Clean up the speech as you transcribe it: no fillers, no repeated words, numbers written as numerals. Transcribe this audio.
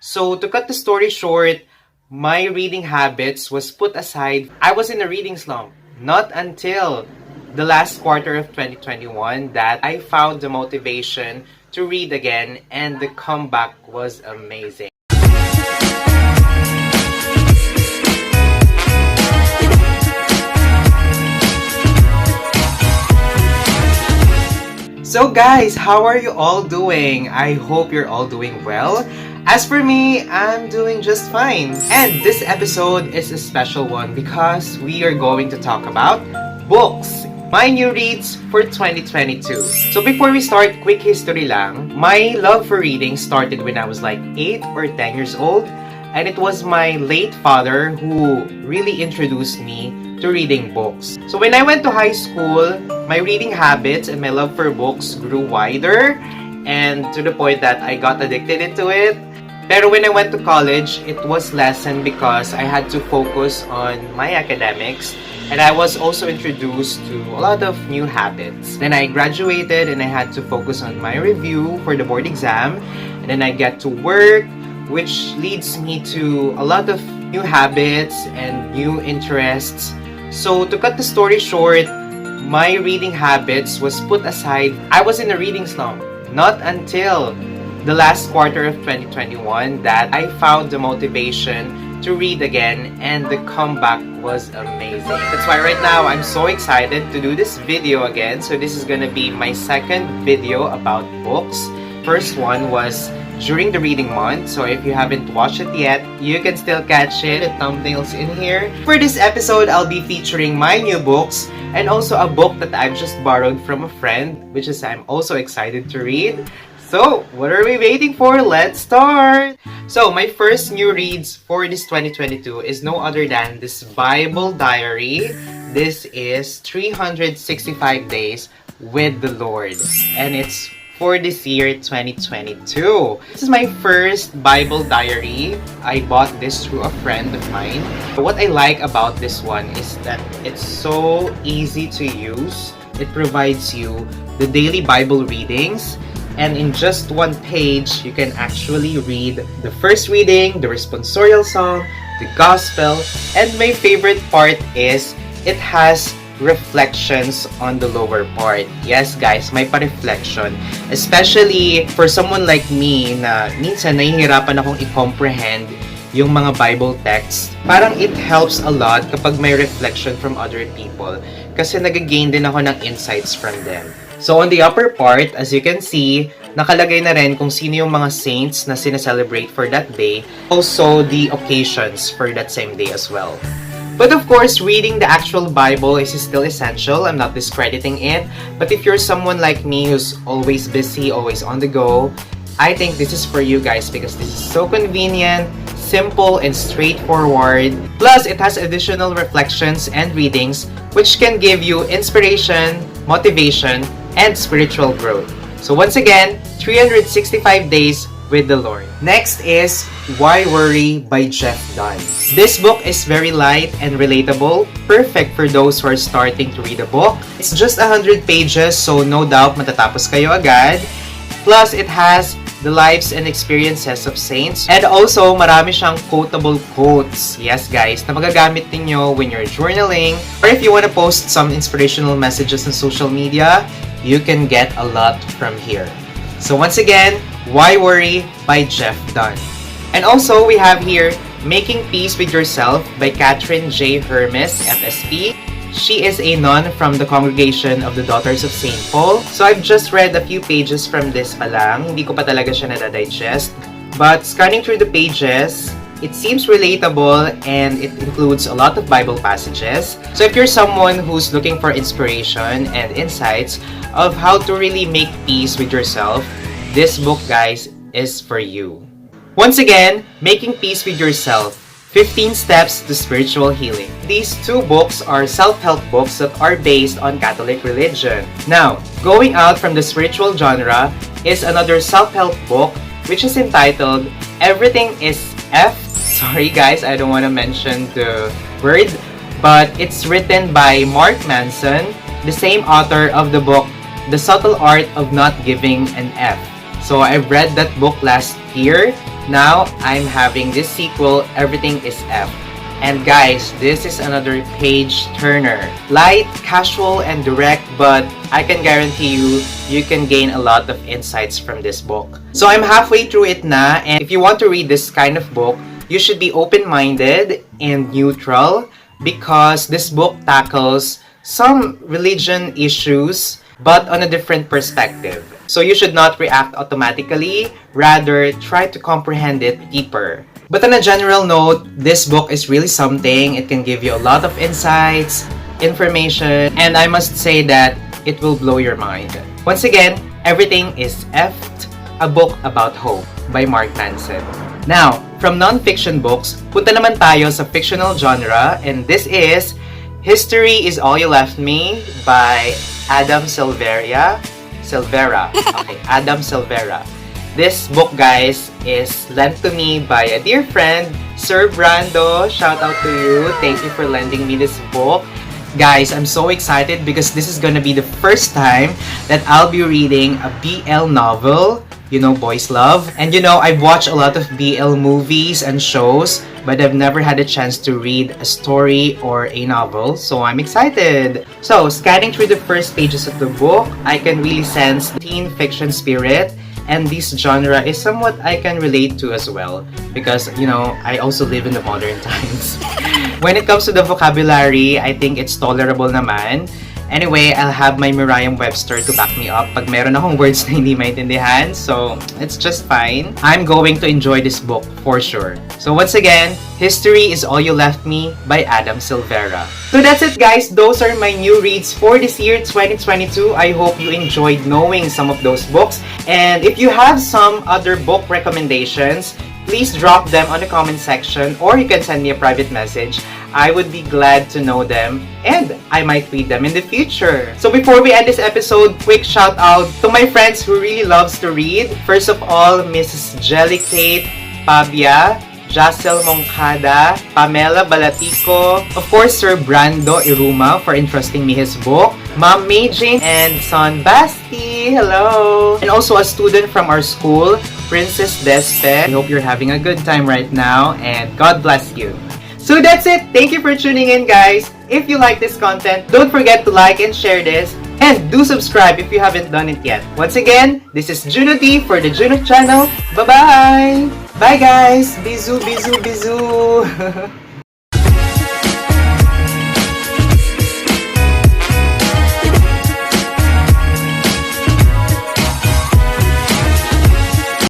So to cut the story short, my reading habits was put aside. I was in a reading slump. Not until the last quarter of 2021 that I found the motivation to read again, and the comeback was amazing. So guys, how are you all doing? I hope you're all doing well. As for me, I'm doing just fine. And this episode is a special one because we are going to talk about books. My new reads for 2022. So before we start, quick history lang. My love for reading started when I was like 8 or 10 years old. And it was my late father who really introduced me to reading books. So when I went to high school, my reading habits and my love for books grew wider, and to the point that I got addicted into it. Pero when I went to college, it was lessened because I had to focus on my academics, and I was also introduced to a lot of new habits. Then I graduated and I had to focus on my review for the board exam, and then I get to work, which leads me to a lot of new habits and new interests. So to cut the story short, my reading habits was put aside. I was in a reading slump. Not until the last quarter of 2021 that I found the motivation to read again, and the comeback was amazing. That's why right now I'm so excited to do this video again. So this is gonna be my second video about books. First one was during the reading month, so if you haven't watched it yet, you can still catch it. The thumbnails in here. For this episode, I'll be featuring my new books and also a book that I've just borrowed from a friend, which is I'm also excited to read. So, what are we waiting for? Let's start! So, my first new reads for this 2022 is no other than this Bible diary. This is 365 Days with the Lord, and it's for this year 2022. This is my first Bible diary. I bought this through a friend of mine. What I like about this one is that it's so easy to use. It provides you the daily Bible readings, and in just one page you can actually read the first reading, the responsorial song, the gospel, and my favorite part is it has reflections on the lower part. Yes guys, may pa-reflection. Especially for someone like me na minsan nahihirapan akong i-comprehend yung mga Bible texts. Parang it helps a lot kapag may reflection from other people kasi nag-gain din ako ng insights from them. So on the upper part, as you can see, nakalagay na rin kung sino yung mga saints na sineselebrate for that day. Also the occasions for that same day as well. But of course, reading the actual Bible is still essential. I'm not discrediting it. But if you're someone like me who's always busy, always on the go, I think this is for you guys because this is so convenient, simple, and straightforward. Plus, it has additional reflections and readings which can give you inspiration, motivation, and spiritual growth. So once again, 365 Days with the Lord. Next is Why Worry by Dunn. This book is very light and relatable, perfect for those who are starting to read a book. It's just 100 pages, so no doubt matatapos kayo agad. Plus, it has the lives and experiences of saints, and also marami siyang quotable quotes. Yes guys, na magagamit ninyo when you're journaling, or if you want to post some inspirational messages on social media, you can get a lot from here. So once again, Why Worry by Dunn. And also, we have here Making Peace with Yourself by Katherine J. Hermes, FSP. She is a nun from the congregation of the Daughters of St. Paul. So I've just read a few pages from this pa lang. Hindi ko pa talaga siya nadadigest. But scanning through the pages, it seems relatable and it includes a lot of Bible passages. So if you're someone who's looking for inspiration and insights of how to really make peace with yourself, this book, guys, is for you. Once again, Making Peace with Yourself, 15 Steps to Spiritual Healing. These two books are self-help books that are based on Catholic religion. Now, going out from the spiritual genre is another self-help book which is entitled Everything is F. Sorry guys, I don't want to mention the word, but it's written by Markmanson, the same author of the book The Subtle Art of Not Giving an F. So I read that book last year. Now I'm having this sequel, Everything is F. And guys, this is another page turner. Light, casual, and direct, but I can guarantee you can gain a lot of insights from this book. So I'm halfway through it na, and if you want to read this kind of book, you should be open-minded and neutral because this book tackles some religion issues but on a different perspective. So you should not react automatically, rather try to comprehend it deeper. But on a general note, this book is really something. It can give you a lot of insights, information, and I must say that it will blow your mind. Once again, Everything is F'd, a book about hope by Markmanson. Now, from non-fiction books, punta naman tayo sa fictional genre, and this is History is All You Left Me by Adamsilvera. Okay, Adamsilvera. This book, guys, is lent to me by a dear friend, Sir Brando. Shout out to you. Thank you for lending me this book. Guys, I'm so excited because this is gonna be the first time that I'll be reading a BL novel. You know, boys love. And you know, I've watched a lot of BL movies and shows, but I've never had a chance to read a story or a novel, so I'm excited. So, scanning through the first pages of the book, I can really sense the teen fiction spirit, and this genre is somewhat I can relate to as well, because, you know, I also live in the modern times. When it comes to the vocabulary, I think it's tolerable naman. Anyway, I'll have my Merriam-Webster to back me up pag meron akong words na hindi maintindihan. So, it's just fine. I'm going to enjoy this book for sure. So, once again, History is All You Left Me by Adamsilvera. So, that's it, guys. Those are my new reads for this year, 2022. I hope you enjoyed knowing some of those books. And if you have some other book recommendations, please drop them on the comment section or you can send me a private message. I would be glad to know them and I might read them in the future. So before we end this episode, quick shout out to my friends who really loves to read. First of all, Mrs. Jelly Kate, Pabia, Jacel Moncada, Pamela Balatico, of course Sir Brando Iruma for entrusting me his book, Mom May Jane, and son Basti, hello! And also a student from our school, Princess Despe. I hope you're having a good time right now and God bless you. So that's it. Thank you for tuning in, guys. If you like this content, don't forget to like and share this. And do subscribe if you haven't done it yet. Once again, this is Juno D for the Juno channel. Bye-bye! Bye, guys! Bisous, bisous, bisous!